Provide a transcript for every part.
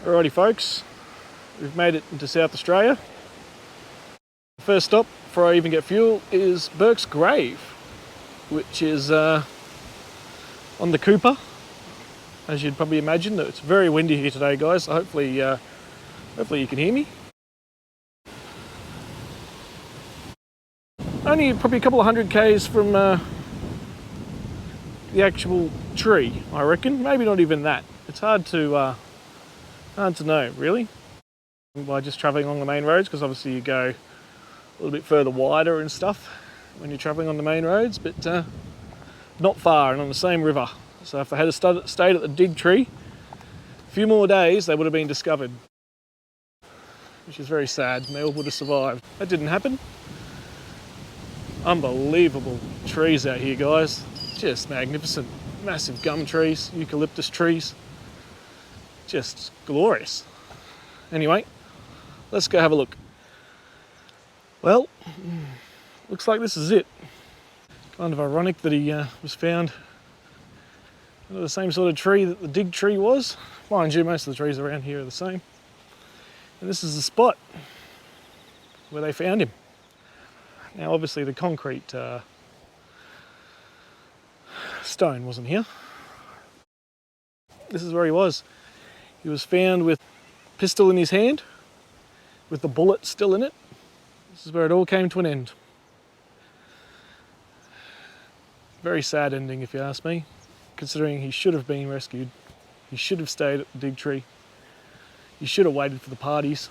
Alrighty folks, we've made it into South Australia. First stop before I even get fuel is Burke's Grave, which is on the Cooper. As you'd probably imagine, it's very windy here today, guys. So hopefully you can hear me. Only probably a couple of 100 k's from the actual tree, I reckon. Maybe not even that. It's hard to know, really, by just travelling along the main roads, because obviously you go a little bit further wider and stuff when you're travelling on the main roads, but not far and on the same river. So if they had stayed at the dig tree a few more days, they would have been discovered, which is very sad, and they all would have survived. That didn't happen. Unbelievable trees out here, guys. Just magnificent. Massive gum trees, eucalyptus trees. Just glorious. Anyway, let's go have a look. Well, looks like this is it. Kind of ironic that he was found under the same sort of tree that the dig tree was. Mind you, most of the trees around here are the same. And this is the spot where they found him. Now obviously the concrete stone wasn't here. This is where he was. He was found with a pistol in his hand, with the bullet still in it. This is where it all came to an end. Very sad ending, if you ask me, considering he should have been rescued. He should have stayed at the dig tree. He should have waited for the parties.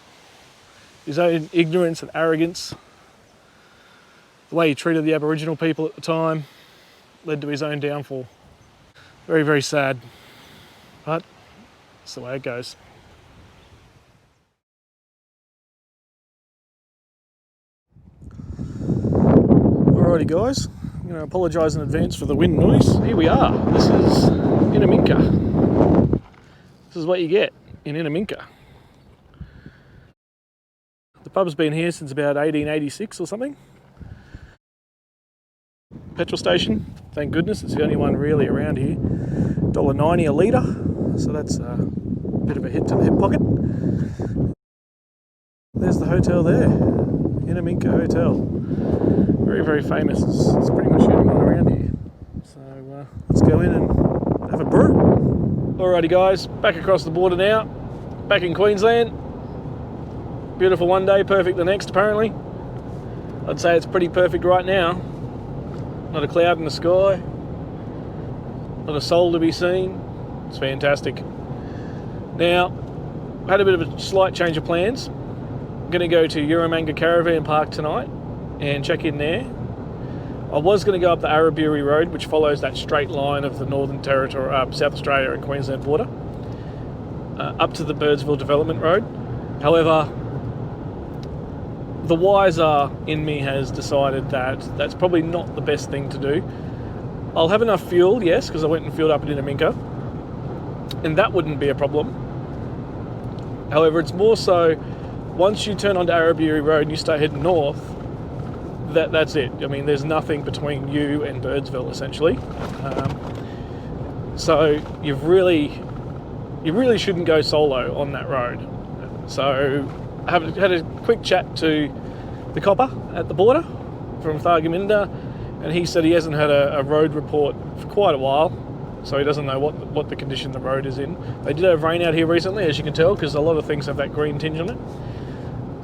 His own ignorance and arrogance, the way he treated the Aboriginal people at the time, led to his own downfall. Very, very sad, but that's the way it goes. Alrighty guys, I'm going to apologise in advance for the wind noise. Here we are. This is Innamincka. This is what you get in Innamincka. The pub's been here since about 1886 or something. Petrol station, thank goodness, it's the only one really around here. $1.90 a litre, so that's a bit of a hit to the hip pocket. There's the hotel there, Innamincka Hotel. Very, very famous. It's pretty much the only one around here. So let's go in and have a brew. Alrighty guys, back across the border now, back in Queensland. Beautiful one day, perfect the next apparently. I'd say it's pretty perfect right now. Not a cloud in the sky, not a soul to be seen. It's fantastic. Now, had a bit of a slight change of plans. I'm going to go to Innamincka Caravan Park tonight and check in there. I was going to go up the Araburi Road, which follows that straight line of the Northern Territory, South Australia and Queensland border, up to the Birdsville Development Road. However, the wiser in me has decided that that's probably not the best thing to do. I'll have enough fuel, yes, because I went and fueled up at Innamincka, and that wouldn't be a problem. However, it's more so, once you turn onto Araburi Road and you start heading north, that's it. I mean, there's nothing between you and Birdsville, essentially. So you really shouldn't go solo on that road. So I had a quick chat to the copper at the border from Thargomindah, and he said he hasn't had a road report for quite a while, so he doesn't know what the condition the road is in. They did have rain out here recently, as you can tell, because a lot of things have that green tinge on it.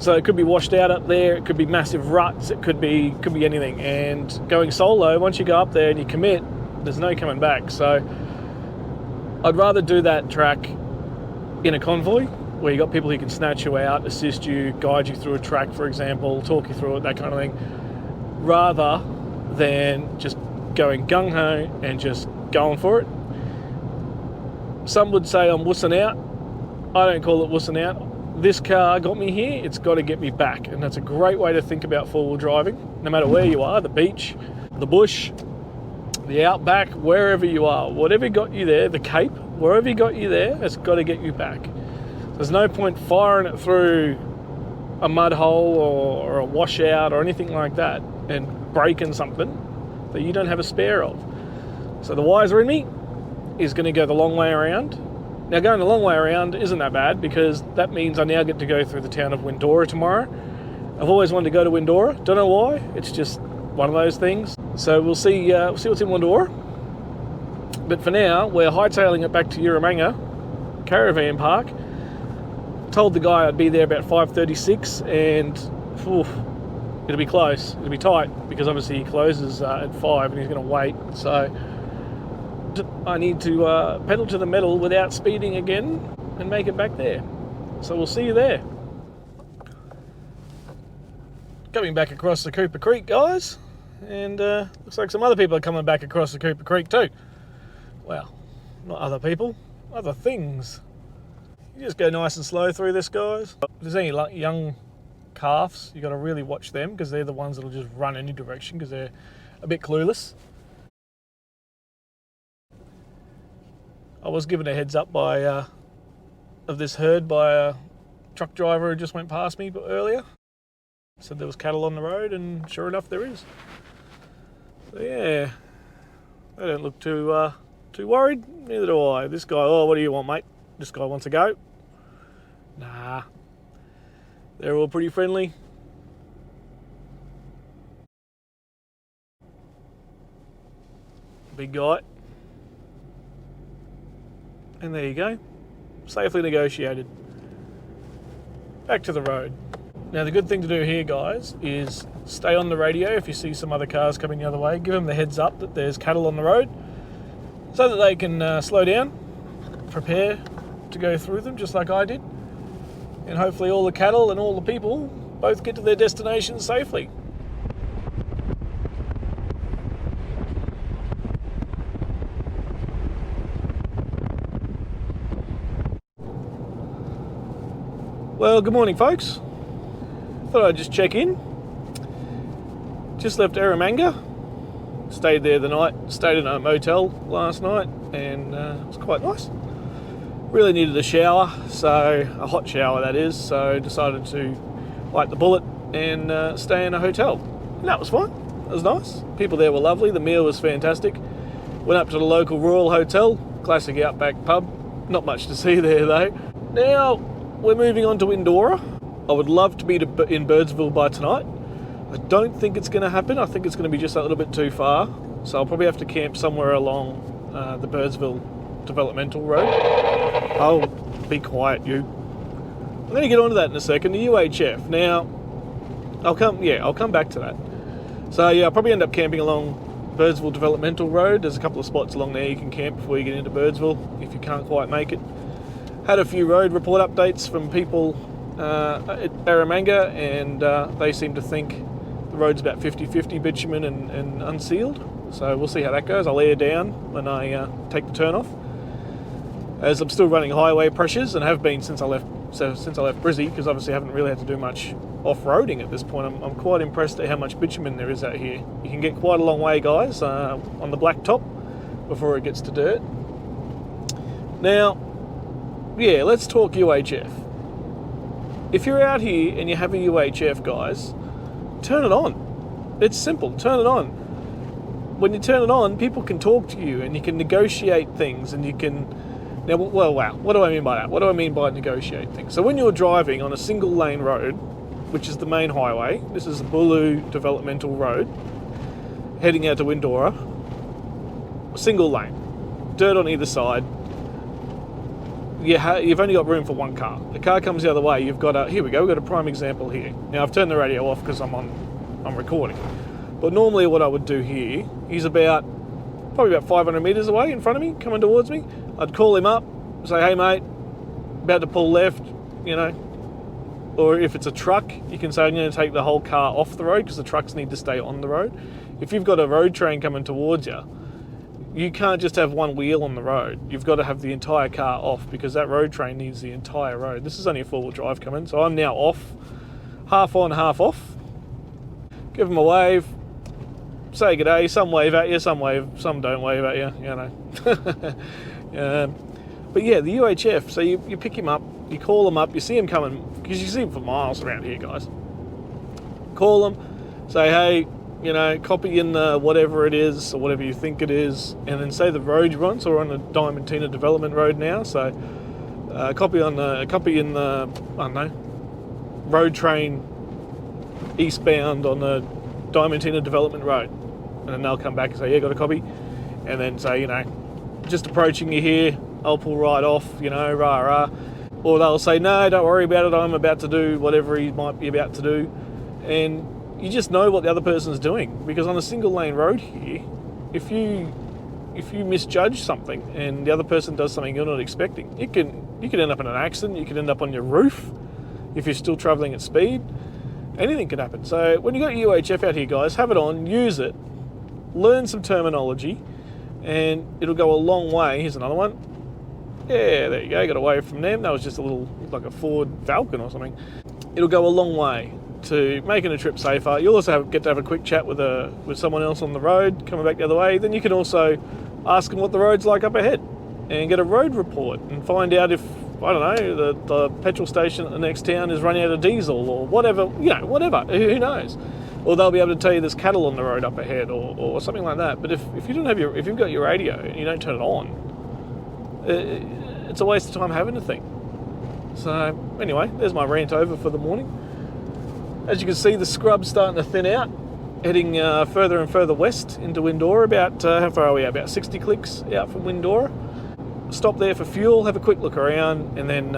So it could be washed out up there, it could be massive ruts, it could be anything. And going solo, once you go up there and you commit, there's no coming back. So I'd rather do that track in a convoy, where you got people who can snatch you out, assist you, guide you through a track, for example, talk you through it, that kind of thing, rather than just going gung-ho and just going for it. Some would say I'm wussing out. I don't call it wussing out. This car got me here, it's got to get me back, and that's a great way to think about four-wheel driving, no matter where you are, the beach, the bush, the outback, wherever you are, whatever got you there, the Cape, wherever you got you there, it's got to get you back. There's no point firing it through a mud hole or a washout or anything like that and breaking something that you don't have a spare of. So the wiser in me is going to go the long way around Now going a long way around isn't that bad, because that means I now get to go through the town of Windora tomorrow. I've always wanted to go to Windora, don't know why, it's just one of those things. So we'll see what's in Windora. But for now, we're hightailing it back to Innamincka Caravan Park. Told the guy I'd be there about 5:36, and it'll be close, it'll be tight, because obviously he closes at 5 and he's going to wait. So I need to pedal to the metal without speeding again and make it back there. So we'll see you there. Coming back across the Cooper Creek, guys, and looks like some other people are coming back across the Cooper Creek too. Well, not other people, other things. You just go nice and slow through this, guys. If there's any young calves, you got to really watch them, because they're the ones that'll just run any direction because they're a bit clueless. I was given a heads up of this herd by a truck driver who just went past me earlier. Said there was cattle on the road, and sure enough there is. So yeah, they don't look too worried. Neither do I. This guy, oh, what do you want, mate? This guy wants to go. Nah, they're all pretty friendly. Big guy. And there you go, safely negotiated. Back to the road. Now the good thing to do here, guys, is stay on the radio if you see some other cars coming the other way. Give them the heads up that there's cattle on the road, so that they can slow down, prepare to go through them just like I did. And hopefully all the cattle and all the people both get to their destinations safely. Well, good morning, folks. Thought I'd just check in. Just left Innamincka. Stayed there the night. Stayed in a motel last night, and it was quite nice. Really needed a shower, so a hot shower that is. So decided to bite the bullet and stay in a hotel. And that was fine. It was nice. People there were lovely. The meal was fantastic. Went up to the local Royal Hotel, classic Outback pub. Not much to see there though. Now we're moving on to Windora. I would love to be in Birdsville by tonight. I don't think it's going to happen. I think it's going to be just a little bit too far. So I'll probably have to camp somewhere along the Birdsville developmental road. Oh, be quiet, you. I'm going to get onto that in a second. The UHF. Now, I'll come back to that. So yeah, I'll probably end up camping along Birdsville developmental road. There's a couple of spots along there you can camp before you get into Birdsville if you can't quite make it. Had a few road report updates from people at Innamincka, and they seem to think the road's about 50-50 bitumen and unsealed. So we'll see how that goes. I'll air down when I take the turn off, as I'm still running highway pressures and have been since I left Brizzy, because obviously I haven't really had to do much off-roading at this point. I'm quite impressed at how much bitumen there is out here. You can get quite a long way, guys, on the black top before it gets to dirt. Now, yeah, let's talk UHF. If you're out here and you have a UHF, guys, turn it on. It's simple, turn it on. When you turn it on, people can talk to you and you can negotiate things, and you can... Now, well, wow, what do I mean by that? What do I mean by negotiate things? So when you're driving on a single lane road, which is the main highway, this is the Bulu developmental road, heading out to Windora, single lane, dirt on either side, you've only got room for one car. The car comes the other way, you've got a... Here we go, we've got a prime example here. Now, I've turned the radio off because I'm recording. But normally what I would do here is probably about 500 metres away in front of me, coming towards me. I'd call him up, say, hey mate, about to pull left, you know. Or if it's a truck, you can say, I'm going to take the whole car off the road because the trucks need to stay on the road. If you've got a road train coming towards you, you can't just have one wheel on the road. You've got to have the entire car off, because that road train needs the entire road. This is only a four-wheel drive coming, so I'm now off, half on, half off. Give them a wave, say good day. Some wave at you, some don't wave at you, you know. But yeah, the UHF, so you pick him up, you call him up, you see him coming, because you see him for miles around here, guys. Call him, say, hey, you know, copy in the whatever it is or whatever you think it is, and then say the road you're on. So we're on the Diamantina Development Road now. So copy in the, I don't know, road train eastbound on the Diamantina Development Road, and then they'll come back and say, yeah, got a copy, and then say, you know, just approaching you here, I'll pull right off, you know, rah rah. Or they'll say, no, don't worry about it, I'm about to do whatever he might be about to do. And you just know what the other person's doing, because on a single lane road here, if you misjudge something and the other person does something you're not expecting, you could end up in an accident, you could end up on your roof if you're still travelling at speed. Anything could happen. So when you got your UHF out here, guys, have it on, use it, learn some terminology, and it'll go a long way. Here's another one. Yeah, there you go, got away from them. That was just a little, like a Ford Falcon or something. It'll go a long way to making a trip safer. You'll also get to have a quick chat with someone else on the road coming back the other way. Then you can also ask them what the road's like up ahead and get a road report and find out if, I don't know, the petrol station at the next town is running out of diesel or whatever, you know, whatever, who knows. Or they'll be able to tell you there's cattle on the road up ahead or something like that. But if you've got your radio and you don't turn it on, it's a waste of time having a thing. So anyway, there's my rant over for the morning. As you can see, the scrub's starting to thin out, heading further and further west into Windora. About, how far are we? About 60 clicks out from Windora. Stop there for fuel, have a quick look around, and then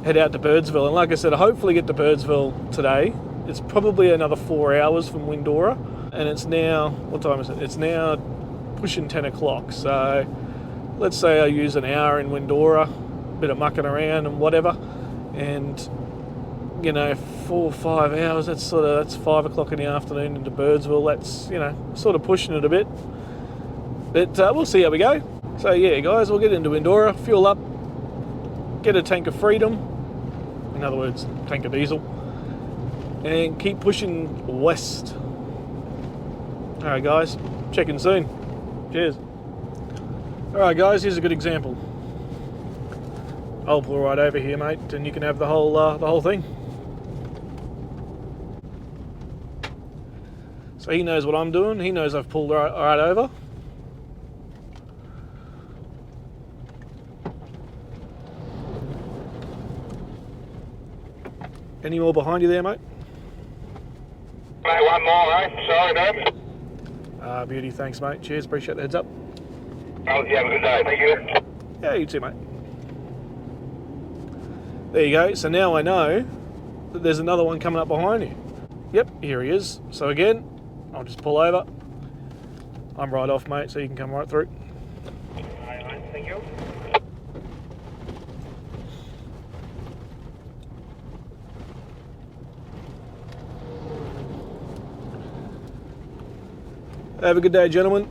head out to Birdsville. And like I said, I hopefully get to Birdsville today. It's probably another 4 hours from Windora, and it's now, what time is it? It's now pushing 10 o'clock. So let's say I use an hour in Windora, a bit of mucking around and whatever, and you know, 4 or 5 hours, that's 5 o'clock in the afternoon into Birdsville. That's, you know, sort of pushing it a bit, but we'll see how we go. So yeah, guys, we'll get into Windora, fuel up, get a tank of freedom, in other words, tank of diesel, and keep pushing west. Alright guys, check in soon. Cheers. Alright guys, here's a good example. I'll pull right over here, mate, and you can have the whole thing. So he knows what I'm doing, he knows I've pulled right over. Any more behind you there, mate? Mate, one more, eh? Sorry, mate. Beauty, thanks, mate. Cheers, appreciate the heads up. Oh, you have a good day, thank you. Yeah, you too, mate. There you go. So now I know that there's another one coming up behind you. Yep, here he is. So again, I'll just pull over. I'm right off, mate, so you can come right through. Alright, mate, thank you. Have a good day, gentlemen.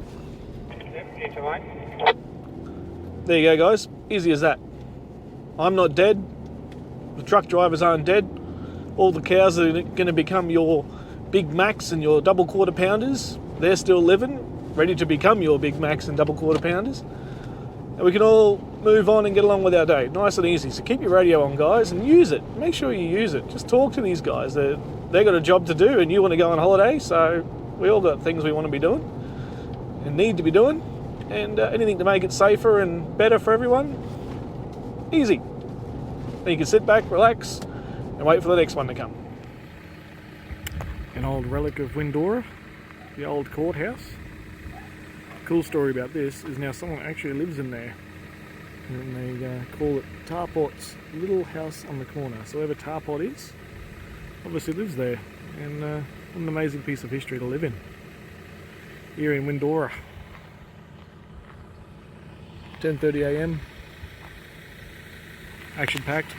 Yep, you too, mate. There you go, guys. Easy as that. I'm not dead. The truck drivers aren't dead. All the cows that are going to become your Big Macs and your double quarter pounders, they're still living, ready to become your Big Macs and double quarter pounders. And we can all move on and get along with our day. Nice and easy. So keep your radio on, guys, and use it. Make sure you use it. Just talk to these guys. They've got a job to do and you want to go on holiday, so we all got things we want to be doing and need to be doing, and anything to make it safer and better for everyone, easy. Then you can sit back, relax, and wait for the next one to come. An old relic of Windora, the old courthouse. Cool story about this is now someone actually lives in there, and they call it Tarpot's little house on the corner. So whoever Tarpot is, obviously lives there, and what an amazing piece of history to live in here in Windora. 10:30 a.m. Action packed.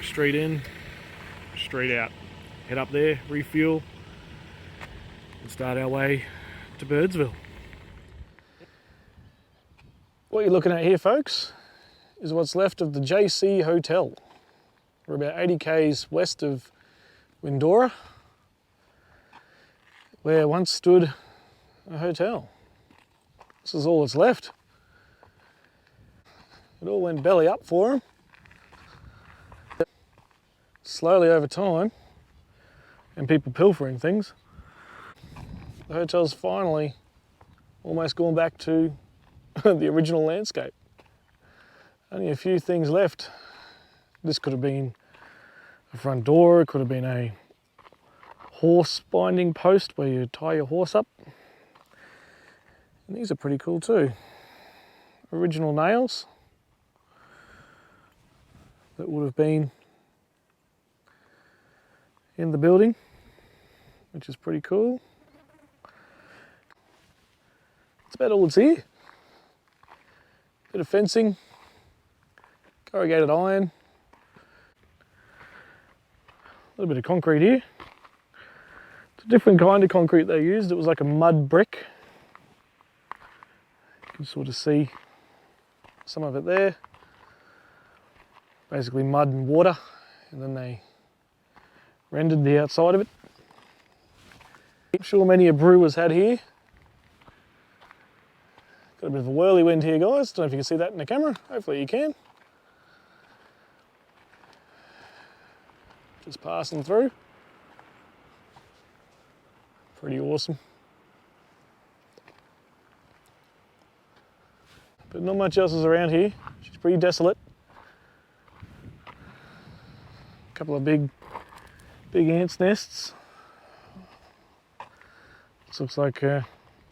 Straight in, straight out. Head up there, refuel, and start our way to Birdsville. What you're looking at here, folks, is what's left of the JC Hotel. We're about 80 k's west of Windora, where once stood a hotel. This is all that's left. It all went belly up for him. Slowly over time, and people pilfering things, the hotel's finally almost gone back to the original landscape. Only a few things left. This could have been a front door, it could have been a horse binding post where you tie your horse up. And these are pretty cool too. Original nails that would have been in the building, which is pretty cool. That's about all that's here. Bit of fencing, corrugated iron, a little bit of concrete here. It's a different kind of concrete they used. It was like a mud brick. You can sort of see some of it there. Basically mud and water, and then they rendered the outside of it. I'm sure many a brew was had here. Got a bit of a whirlwind here, guys. Don't know if you can see that in the camera. Hopefully you can. Just passing through. Pretty awesome. But not much else is around here. She's pretty desolate. A couple of big ants' nests. This looks like the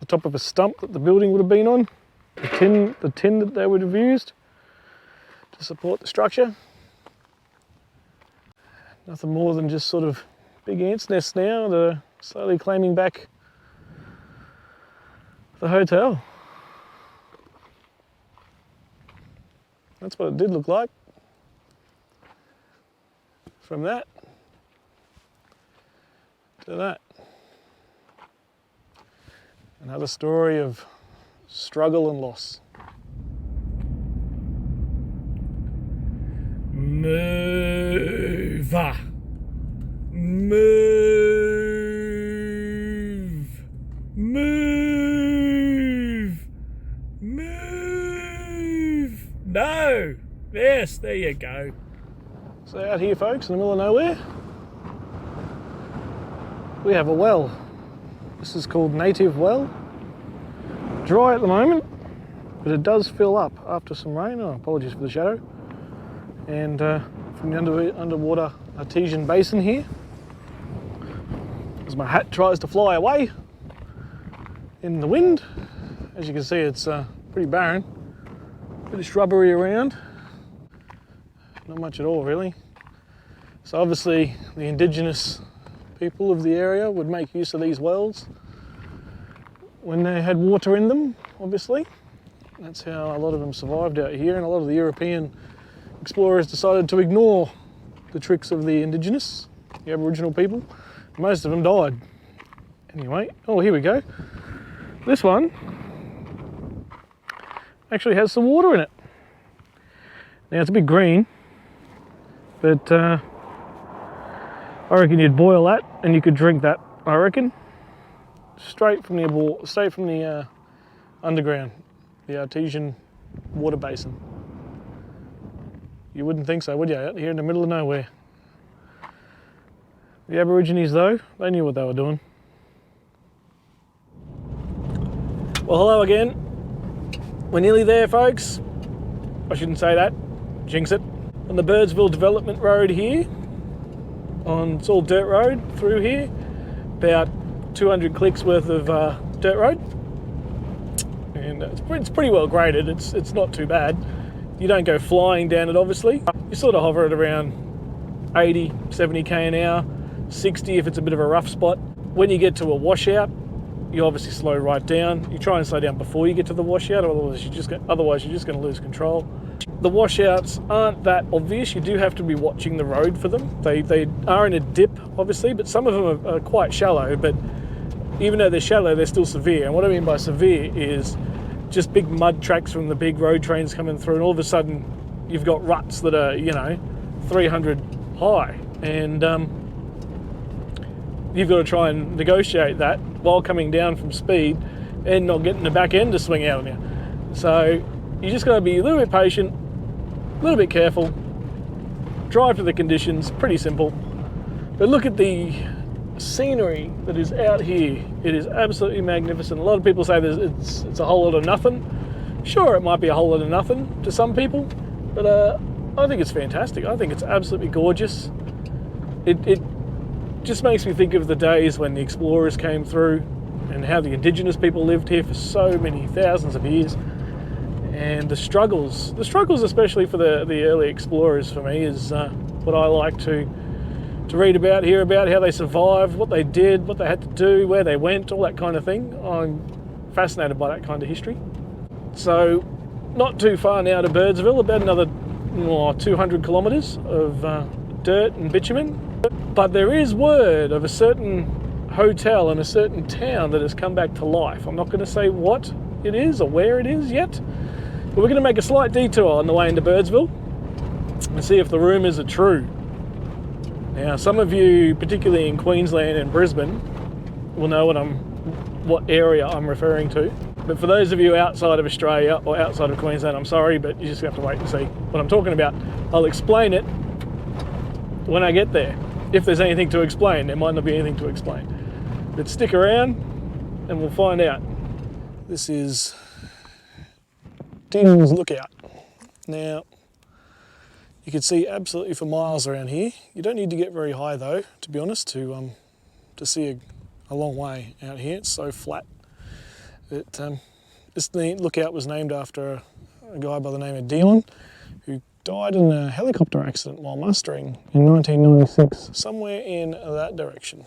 top of a stump that the building would have been on. The tin that they would have used to support the structure. Nothing more than just sort of big ants' nests now that are slowly claiming back the hotel. That's what it did look like from that to that. Another story of struggle and loss. Move. Move. Move. Move. No. Yes, there you go. So out here, folks, in the middle of nowhere, we have a well. This is called Native Well. Dry at the moment, but it does fill up after some rain. Oh, apologies for the shadow. And from the underwater artesian basin here, as my hat tries to fly away in the wind. As you can see, it's pretty barren. Bit of shrubbery around. Not much at all, really. So obviously the indigenous people of the area would make use of these wells when they had water in them, obviously. That's how a lot of them survived out here, and a lot of the European explorers decided to ignore the tricks of the indigenous, the Aboriginal people. Most of them died. Anyway, oh, here we go. This one actually has some water in it. Now it's a bit green, but I reckon you'd boil that and you could drink that, I reckon. Straight from the underground, the artesian water basin. You wouldn't think so, would you? Out here in the middle of nowhere. The Aborigines, though, they knew what they were doing. Well, hello again. We're nearly there, folks. I shouldn't say that. Jinx it. On the Birdsville Development Road here. It's all dirt road through here. About 200 clicks worth of dirt road. And it's pretty well graded. It's not too bad. You don't go flying down it, obviously. You sort of hover at around 80, 70 k an hour, 60 if it's a bit of a rough spot. When you get to a washout, you obviously slow right down. You try and slow down before you get to the washout, otherwise you're just going to lose control. The washouts aren't that obvious. You do have to be watching the road for them. They are in a dip, obviously, but some of them are quite shallow. But even though they're shallow, they're still severe. And what I mean by severe is just big mud tracks from the big road trains coming through, and all of a sudden you've got ruts that are, 300 high, and you've got to try and negotiate that while coming down from speed and not getting the back end to swing out on you. So you just got to be a little bit patient, a little bit careful, drive to the conditions, pretty simple. But look at the scenery that is out here, it is absolutely magnificent. A lot of people say that it's a whole lot of nothing. Sure, it might be a whole lot of nothing to some people, but I think it's fantastic. I think it's absolutely gorgeous. It just makes me think of the days when the explorers came through and how the indigenous people lived here for so many thousands of years. And the struggles especially for the early explorers for me is what I like to read about, hear about, how they survived, what they did, what they had to do, where they went, all that kind of thing. I'm fascinated by that kind of history. So not too far now to Birdsville, about another 200 kilometres of dirt and bitumen. But there is word of a certain hotel in a certain town that has come back to life. I'm not going to say what it is or where it is yet, but we're going to make a slight detour on the way into Birdsville and see if the rumours are true. Now, some of you, particularly in Queensland and Brisbane, will know what area I'm referring to. But for those of you outside of Australia or outside of Queensland, I'm sorry, but you just have to wait and see what I'm talking about. I'll explain it when I get there. If there's anything to explain, there might not be anything to explain. But stick around and we'll find out. This is Ding's Lookout. Now, you can see absolutely for miles around here. You don't need to get very high though, to be honest, to see a long way out here. It's so flat. This lookout was named after a guy by the name of Dion, who died in a helicopter accident while mustering in 1996, somewhere in that direction.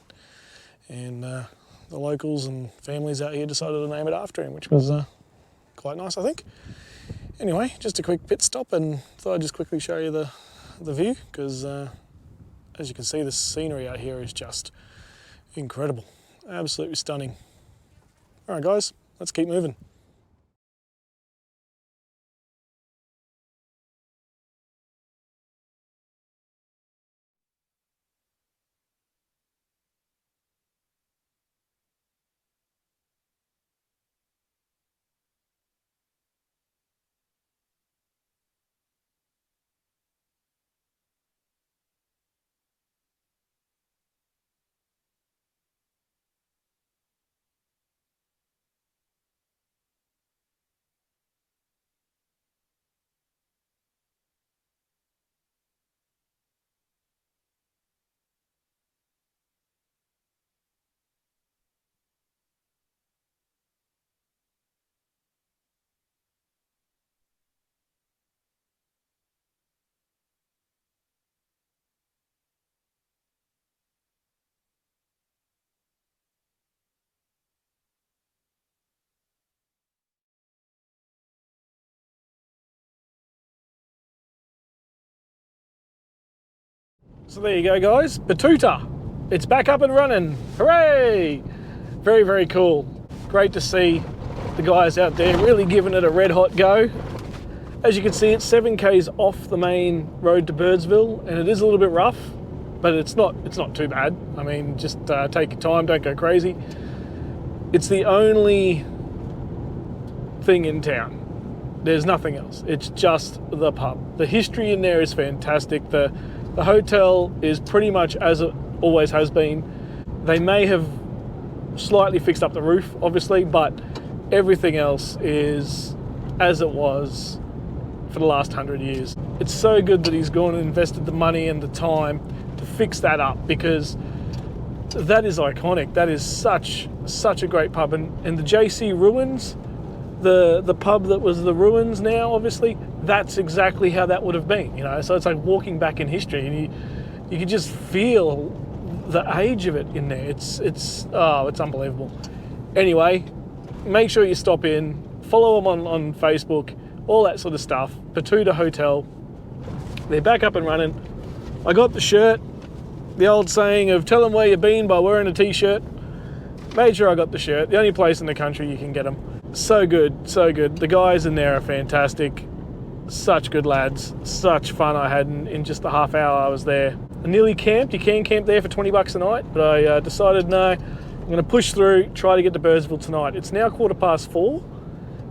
And the locals and families out here decided to name it after him, which was quite nice, I think. Anyway, just a quick pit stop, and thought I'd just quickly show you the view, because as you can see, the scenery out here is just incredible. Absolutely stunning. All right, guys, let's keep moving. So there you go, guys, Batuta. It's back up and running, hooray! Very, very cool. Great to see the guys out there really giving it a red hot go. As you can see, it's 7 k's off the main road to Birdsville, and it is a little bit rough, but it's not too bad. I mean, just take your time, don't go crazy. It's the only thing in town. There's nothing else. It's just the pub. The history in there is fantastic. The hotel is pretty much as it always has been. They may have slightly fixed up the roof, obviously, but everything else is as it was for the last 100 years. It's so good that he's gone and invested the money and the time to fix that up, because that is iconic. That is such a great pub. And the JC Ruins, the pub that was the ruins now, obviously, that's exactly how that would have been, you know. So it's like walking back in history, and you can just feel the age of it in there. It's unbelievable. Anyway, make sure you stop in, follow them on Facebook, all that sort of stuff. Batuta Hotel. They're back up and running. I got the shirt. The old saying of tell them where you've been by wearing a t-shirt. Made sure I got the shirt. The only place in the country you can get them. So good, so good. The guys in there are fantastic. Such good lads. Such fun I had in just the half hour I was there. I nearly camped. You can camp there for 20 bucks a night, but I decided no, I'm going to push through, try to get to Birdsville tonight. It's now 4:15.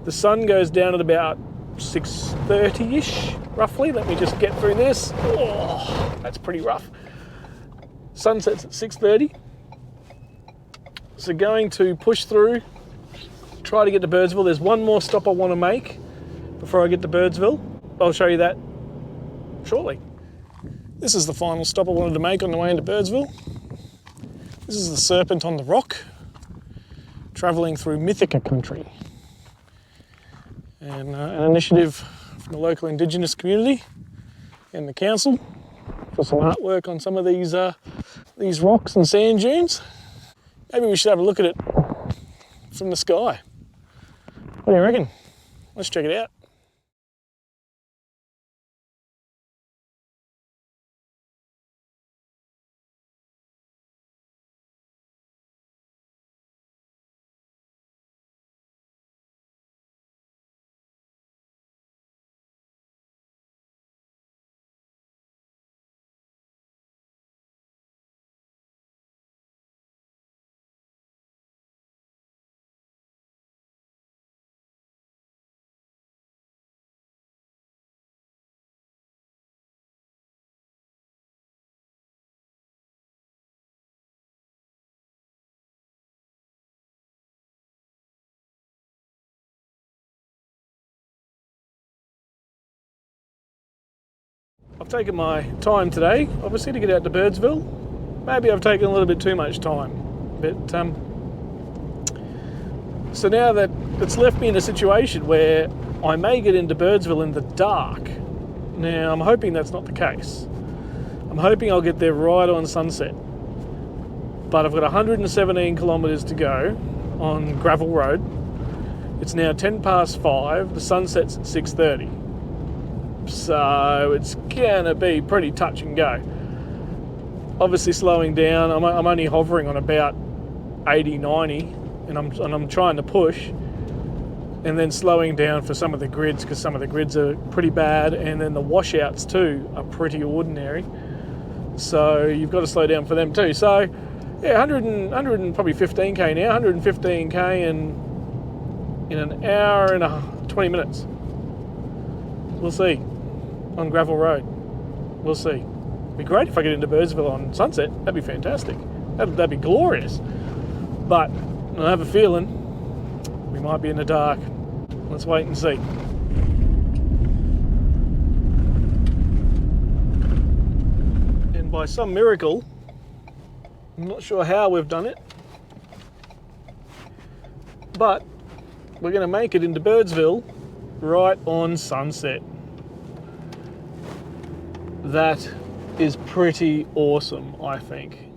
The sun goes down at about 6:30-ish, roughly. Let me just get through this. Oh, that's pretty rough. Sun sets at 6:30. So going to push through, try to get to Birdsville. There's one more stop I want to make before I get to Birdsville. I'll show you that shortly. This is the final stop I wanted to make on the way into Birdsville. This is the Serpent on the Rock, travelling through Mythica country. And an initiative from the local Indigenous community and the council for some artwork on some of these rocks and sand dunes. Maybe we should have a look at it from the sky. What do you reckon? Let's check it out. I've taken my time today, obviously, to get out to Birdsville. Maybe I've taken a little bit too much time, but so now that it's left me in a situation where I may get into Birdsville in the dark. Now, I'm hoping that's not the case. I'm hoping I'll get there right on sunset. But I've got 117 kilometres to go on gravel road. It's now 10 past 5, the sunset's at 6:30. So it's gonna be pretty touch and go. Obviously slowing down, I'm only hovering on about 80, 90, and I'm trying to push, and then slowing down for some of the grids, because some of the grids are pretty bad, and then the washouts too are pretty ordinary. So you've got to slow down for them too. So yeah, 100 and probably 15k now, 115k in an hour and 20 minutes. We'll see. On gravel road. We'll see. It'd be great if I get into Birdsville on sunset. That'd be fantastic. That'd be glorious. But I have a feeling we might be in the dark. Let's wait and see. And by some miracle, I'm not sure how we've done it, but we're going to make it into Birdsville right on sunset. That is pretty awesome, I think.